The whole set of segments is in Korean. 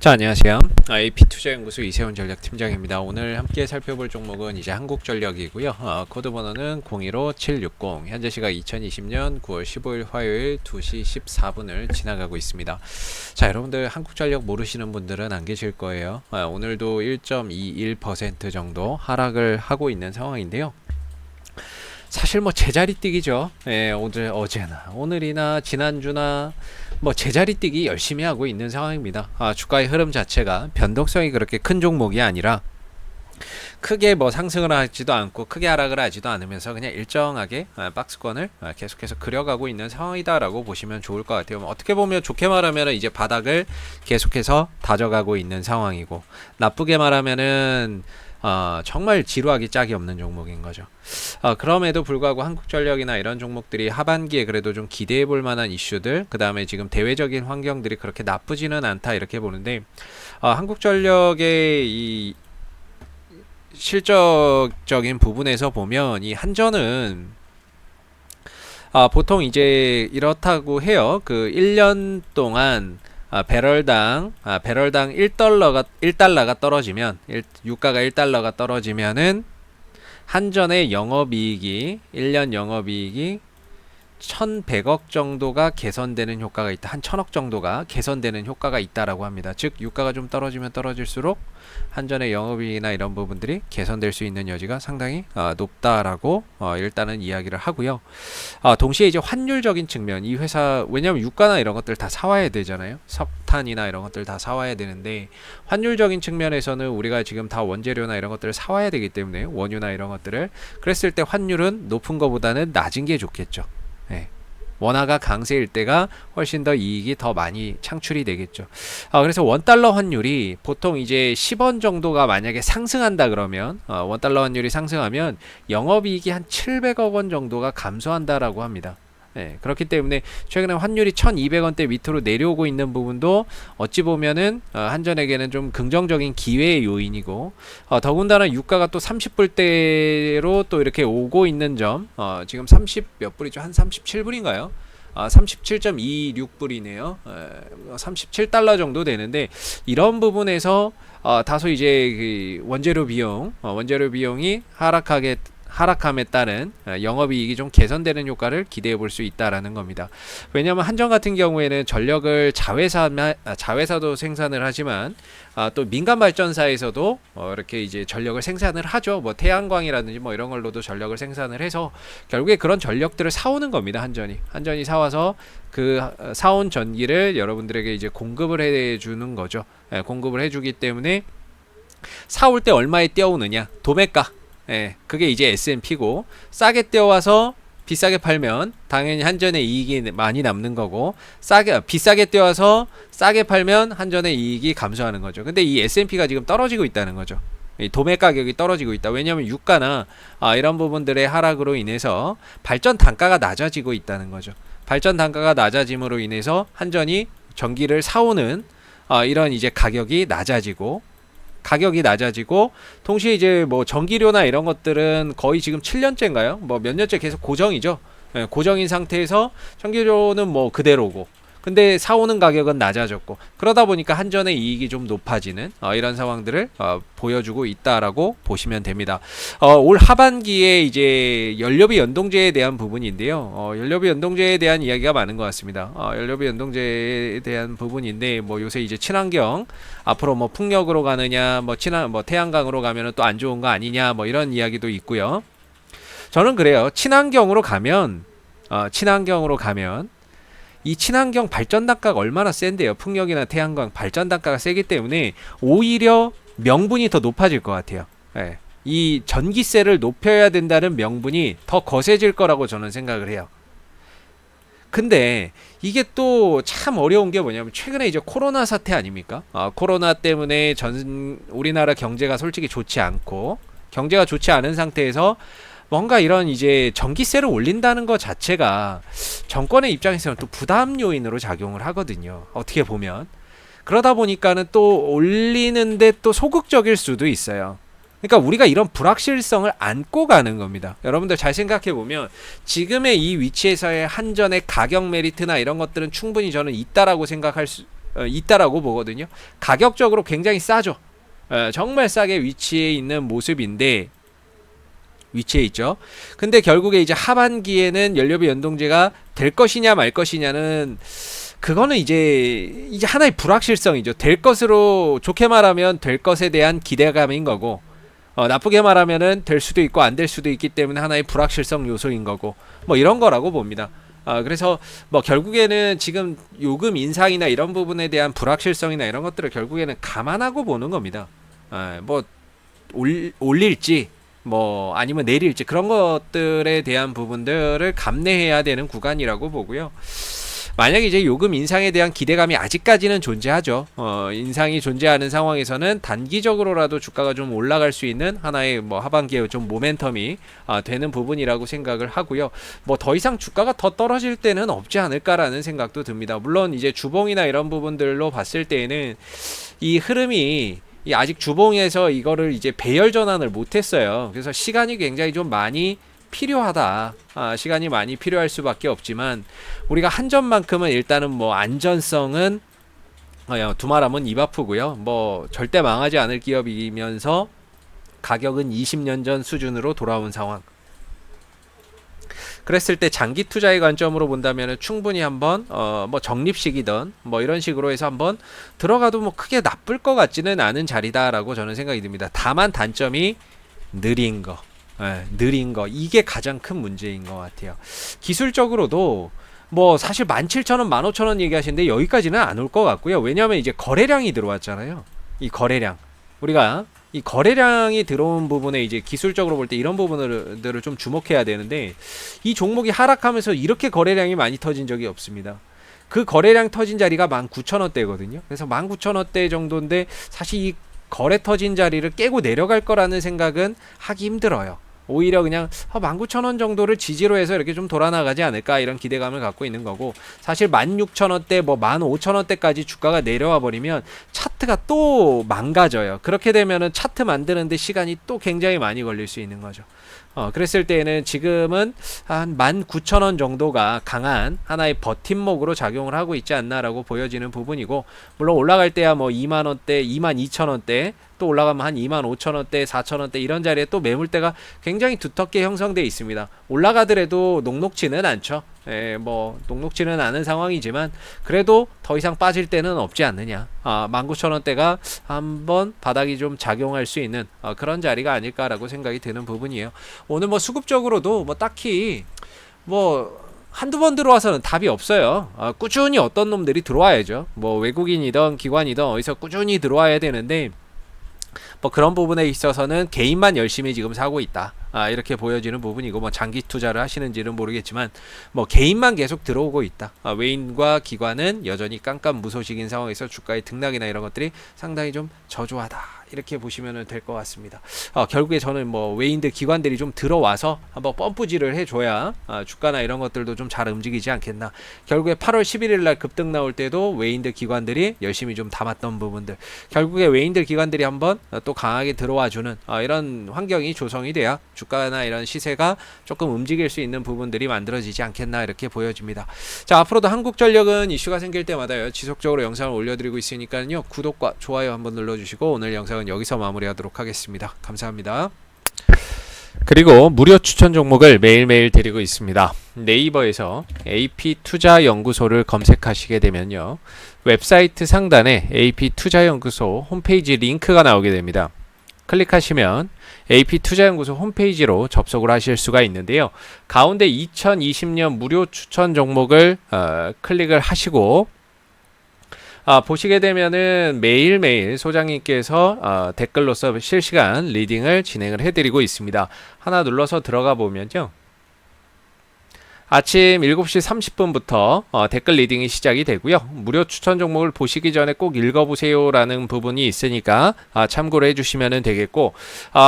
자, 안녕하세요. AP투자연구소 이세훈 전략팀장입니다. 오늘 함께 살펴볼 종목은 이제 한국전력이고요. 코드 번호는 015760. 현재 시각 2020년 9월 15일 화요일 2시 14분을 지나가고 있습니다. 자, 여러분들 한국전력 모르시는 분들은 안 계실 거예요. 오늘도 1.21% 정도 하락을 하고 있는 상황인데요. 사실 뭐 제자리 뛰기죠. 예, 어제나 오늘이나 지난주나 뭐 제자리 뛰기 열심히 하고 있는 상황입니다. 주가의 흐름 자체가 변동성이 그렇게 큰 종목이 아니라 크게 뭐 상승을 하지도 않고 크게 하락을 하지도 않으면서 그냥 일정하게 박스권을 계속해서 그려가고 있는 상황이다라고 보시면 좋을 것 같아요. 어떻게 보면 좋게 말하면 이제 바닥을 계속해서 다져가고 있는 상황이고, 나쁘게 말하면은 정말 지루하기 짝이 없는 종목인 거죠. 그럼에도 불구하고 한국전력이나 이런 종목들이 하반기에 그래도 좀 기대해 볼 만한 이슈들, 그 다음에 지금 대외적인 환경들이 그렇게 나쁘지는 않다 이렇게 보는데, 한국전력의 이 실적적인 부분에서 보면 이 한전은 보통 이제 이렇다고 해요. 그 1년 동안 배럴당 1달러가 떨어지면, 유가가 1달러가 떨어지면은 한전의 영업이익이 1년 영업이익이 1100억 정도가 개선되는 효과가 있다. 한 1000억 정도가 개선되는 효과가 있다라고 합니다. 즉 유가가 좀 떨어지면 떨어질수록 한전의 영업이익이나 이런 부분들이 개선될 수 있는 여지가 상당히 높다라고 일단은 이야기를 하고요. 동시에 이제 환율적인 측면, 이 회사 왜냐면 유가나 이런 것들 다 사와야 되잖아요. 석탄이나 이런 것들 다 사와야 되는데, 환율적인 측면에서는 우리가 지금 다 원재료나 이런 것들을 사와야 되기 때문에, 원유나 이런 것들을, 그랬을 때 환율은 높은 것보다는 낮은 게 좋겠죠. 네. 원화가 강세일 때가 훨씬 더 이익이 더 많이 창출이 되겠죠. 그래서 원달러 환율이 보통 이제 10원 정도가 만약에 상승한다 그러면, 원달러 환율이 상승하면 영업이익이 한 700억 원 정도가 감소한다라고 합니다. 네, 그렇기 때문에 최근에 환율이 1200원대 밑으로 내려오고 있는 부분도 어찌 보면은 한전에게는 좀 긍정적인 기회의 요인이고, 더군다나 유가가 또 30불대로 또 이렇게 오고 있는 점, 지금 30 몇 불이죠? 한 37불인가요? 37.26불이네요. 37달러 정도 되는데, 이런 부분에서 다소 이제 그 원재료 비용이 하락함에 따른 영업이익이 좀 개선되는 효과를 기대해 볼 수 있다라는 겁니다. 왜냐하면 한전 같은 경우에는 전력을 자회사도 생산을 하지만 또 민간 발전사에서도 이렇게 이제 전력을 생산을 하죠. 뭐 태양광이라든지 뭐 이런 걸로도 전력을 생산을 해서 결국에 그런 전력들을 사오는 겁니다. 한전이 사와서 그 사온 전기를 여러분들에게 이제 공급을 해주는 거죠. 공급을 해주기 때문에 사올 때 얼마에 떼어오느냐, 도매가. 그게 이제 S&P고, 싸게 떼어와서 비싸게 팔면 당연히 한전의 이익이 많이 남는 거고, 비싸게 떼어와서 싸게 팔면 한전의 이익이 감소하는 거죠. 근데 이 S&P가 지금 떨어지고 있다는 거죠. 이 도매 가격이 떨어지고 있다. 왜냐하면 유가나 이런 부분들의 하락으로 인해서 발전 단가가 낮아지고 있다는 거죠. 발전 단가가 낮아짐으로 인해서 한전이 전기를 사오는 이런 이제 가격이 낮아지고, 동시에 이제 뭐 전기료나 이런 것들은 거의 지금 7년째인가요? 뭐 몇 년째 계속 고정이죠. 고정인 상태에서 전기료는 뭐 그대로고, 근데 사오는 가격은 낮아졌고, 그러다 보니까 한전의 이익이 좀 높아지는 이런 상황들을 보여주고 있다라고 보시면 됩니다. 올 하반기에 이제 연료비 연동제에 대한 부분인데요. 연료비 연동제에 대한 이야기가 많은 것 같습니다. 연료비 연동제에 대한 부분인데, 뭐 요새 이제 친환경, 앞으로 뭐 풍력으로 가느냐, 뭐 태양광으로 가면은 또 안 좋은 거 아니냐, 뭐 이런 이야기도 있고요. 저는 그래요. 친환경으로 가면 이 친환경 발전 단가가 얼마나 센데요. 풍력이나 태양광 발전 단가가 세기 때문에 오히려 명분이 더 높아질 것 같아요. 이 전기세를 높여야 된다는 명분이 더 거세질 거라고 저는 생각을 해요. 근데 이게 또 참 어려운 게 뭐냐면, 최근에 이제 코로나 사태 아닙니까? 코로나 때문에 우리나라 경제가 솔직히 좋지 않은 상태에서 뭔가 이런 이제 전기세를 올린다는 것 자체가 정권의 입장에서는 또 부담 요인으로 작용을 하거든요. 어떻게 보면. 그러다 보니까는 또 올리는데 또 소극적일 수도 있어요. 그러니까 우리가 이런 불확실성을 안고 가는 겁니다. 여러분들 잘 생각해 보면 지금의 이 위치에서의 한전의 가격 메리트나 이런 것들은 충분히 저는 있다라고 있다라고 보거든요. 가격적으로 굉장히 싸죠. 정말 싸게 위치해 있는 모습인데 위치해 있죠. 근데 결국에 이제 하반기에는 연료비 연동제가 될 것이냐 말 것이냐는 그거는 이제 하나의 불확실성이죠. 될 것으로 좋게 말하면 될 것에 대한 기대감인 거고 나쁘게 말하면은 될 수도 있고 안 될 수도 있기 때문에 하나의 불확실성 요소인 거고 뭐 이런 거라고 봅니다. 그래서 뭐 결국에는 지금 요금 인상이나 이런 부분에 대한 불확실성이나 이런 것들을 결국에는 감안하고 보는 겁니다. 뭐 올릴지 뭐 아니면 내릴지 그런 것들에 대한 부분들을 감내해야 되는 구간이라고 보고요. 만약에 이제 요금 인상에 대한 기대감이 아직까지는 존재하죠. 인상이 존재하는 상황에서는 단기적으로라도 주가가 좀 올라갈 수 있는 하나의 뭐 하반기에 좀 모멘텀이 되는 부분이라고 생각을 하고요. 뭐 더 이상 주가가 더 떨어질 때는 없지 않을까라는 생각도 듭니다. 물론 이제 주봉이나 이런 부분들로 봤을 때에는 이 흐름이 아직 주봉에서 이거를 이제 배열 전환을 못했어요. 그래서 시간이 굉장히 좀 많이 필요하다. 시간이 많이 필요할 수밖에 없지만 우리가 한 점만큼은 일단은 뭐 안전성은 두말하면 입 아프고요. 뭐 절대 망하지 않을 기업이면서 가격은 20년 전 수준으로 돌아온 상황. 그랬을 때 장기 투자의 관점으로 본다면 충분히 한번 뭐 적립식이든 뭐 이런 식으로 해서 한번 들어가도 뭐 크게 나쁠 것 같지는 않은 자리다라고 저는 생각이 듭니다. 다만 단점이 느린 거. 느린 거 이게 가장 큰 문제인 것 같아요. 기술적으로도 뭐 사실 17,000원, 15,000원 얘기하시는데 여기까지는 안 올 것 같고요. 왜냐하면 이제 거래량이 들어왔잖아요. 이 거래량 우리가 이 거래량이 들어온 부분에 이제 기술적으로 볼 때 이런 부분들을 좀 주목해야 되는데 이 종목이 하락하면서 이렇게 거래량이 많이 터진 적이 없습니다. 그 거래량 터진 자리가 19,000원대거든요. 그래서 19,000원대 정도인데 사실 이 거래 터진 자리를 깨고 내려갈 거라는 생각은 하기 힘들어요. 오히려 그냥 19,000원 정도를 지지로 해서 이렇게 좀 돌아나가지 않을까 이런 기대감을 갖고 있는 거고 사실 16,000원대 뭐 15,000원대까지 주가가 내려와 버리면 차트가 또 망가져요. 그렇게 되면은 차트 만드는데 시간이 또 굉장히 많이 걸릴 수 있는 거죠. 그랬을 때에는 지금은 한 19,000원 정도가 강한 하나의 버팀목으로 작용을 하고 있지 않나라고 보여지는 부분이고 물론 올라갈 때야 뭐 2만원대, 22,000원대 또 올라가면 한 25,000원대, 4,000원대 이런 자리에 또 매물대가 굉장히 두텁게 형성되어 있습니다. 올라가더라도 녹록지는 않죠. 뭐 녹록지는 않은 상황이지만 그래도 더 이상 빠질 때는 없지 않느냐. 19,000원대가 한번 바닥이 좀 작용할 수 있는 그런 자리가 아닐까라고 생각이 드는 부분이에요. 오늘 뭐 수급적으로도 뭐 딱히 뭐 한두 번 들어와서는 답이 없어요. 꾸준히 어떤 놈들이 들어와야죠. 뭐 외국인이든 기관이든 어디서 꾸준히 들어와야 되는데 뭐 그런 부분에 있어서는 개인만 열심히 지금 사고 있다. 이렇게 보여지는 부분이고 뭐 장기 투자를 하시는지는 모르겠지만 뭐 개인만 계속 들어오고 있다. 외인과 기관은 여전히 깜깜무소식인 상황에서 주가의 등락이나 이런 것들이 상당히 좀 저조하다. 이렇게 보시면 될 것 같습니다. 결국에 저는 뭐 외인들 기관들이 좀 들어와서 한번 펌프질을 해줘야 주가나 이런 것들도 좀 잘 움직이지 않겠나. 결국에 8월 11일 날 급등 나올 때도 외인들 기관들이 열심히 좀 담았던 부분들 결국에 외인들 기관들이 한번 또 강하게 들어와주는 이런 환경이 조성이 돼야 주가나 이런 시세가 조금 움직일 수 있는 부분들이 만들어지지 않겠나 이렇게 보여집니다. 자, 앞으로도 한국전력은 이슈가 생길 때마다요 지속적으로 영상을 올려드리고 있으니까요 구독과 좋아요 한번 눌러주시고 오늘 영상은 여기서 마무리하도록 하겠습니다. 감사합니다. 그리고 무료 추천 종목을 매일매일 드리고 있습니다. 네이버에서 AP투자연구소를 검색하시게 되면요 웹사이트 상단에 AP투자연구소 홈페이지 링크가 나오게 됩니다. 클릭하시면 AP투자연구소 홈페이지로 접속을 하실 수가 있는데요. 가운데 2020년 무료 추천 종목을 클릭을 하시고 보시게 되면은 매일매일 소장님께서 댓글로서 실시간 리딩을 진행을 해드리고 있습니다. 하나 눌러서 들어가 보면요. 아침 7시 30분부터 댓글 리딩이 시작이 되고요. 무료 추천 종목을 보시기 전에 꼭 읽어보세요 라는 부분이 있으니까 참고를 해주시면 되겠고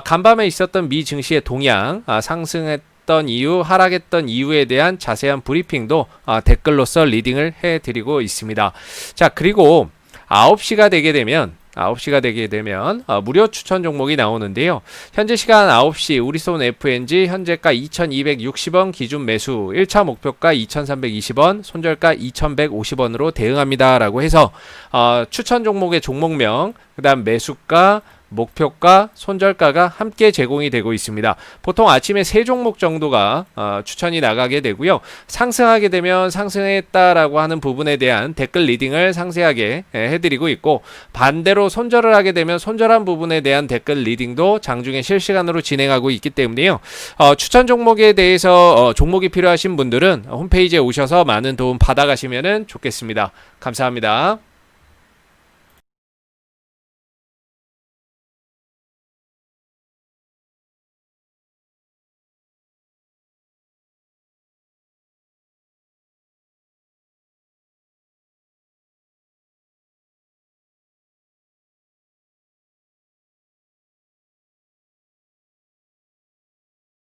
간밤에 있었던 미 증시의 동향, 상승했던 이유, 하락했던 이유에 대한 자세한 브리핑도 댓글로서 리딩을 해드리고 있습니다. 자, 그리고 9시가 되게 되면 9시가 되게 되면 무료 추천 종목이 나오는데요. 현재 시간 9시 우리손 FNG 현재가 2260원 기준 매수 1차 목표가 2320원 손절가 2150원으로 대응합니다 라고 해서 추천 종목의 종목명 그 다음 매수가 목표가, 손절가가 함께 제공이 되고 있습니다. 보통 아침에 3종목 정도가 추천이 나가게 되고요. 상승하게 되면 상승했다라고 하는 부분에 대한 댓글 리딩을 상세하게 해드리고 있고 반대로 손절을 하게 되면 손절한 부분에 대한 댓글 리딩도 장중에 실시간으로 진행하고 있기 때문에요. 추천 종목에 대해서 종목이 필요하신 분들은 홈페이지에 오셔서 많은 도움 받아가시면 좋겠습니다. 감사합니다.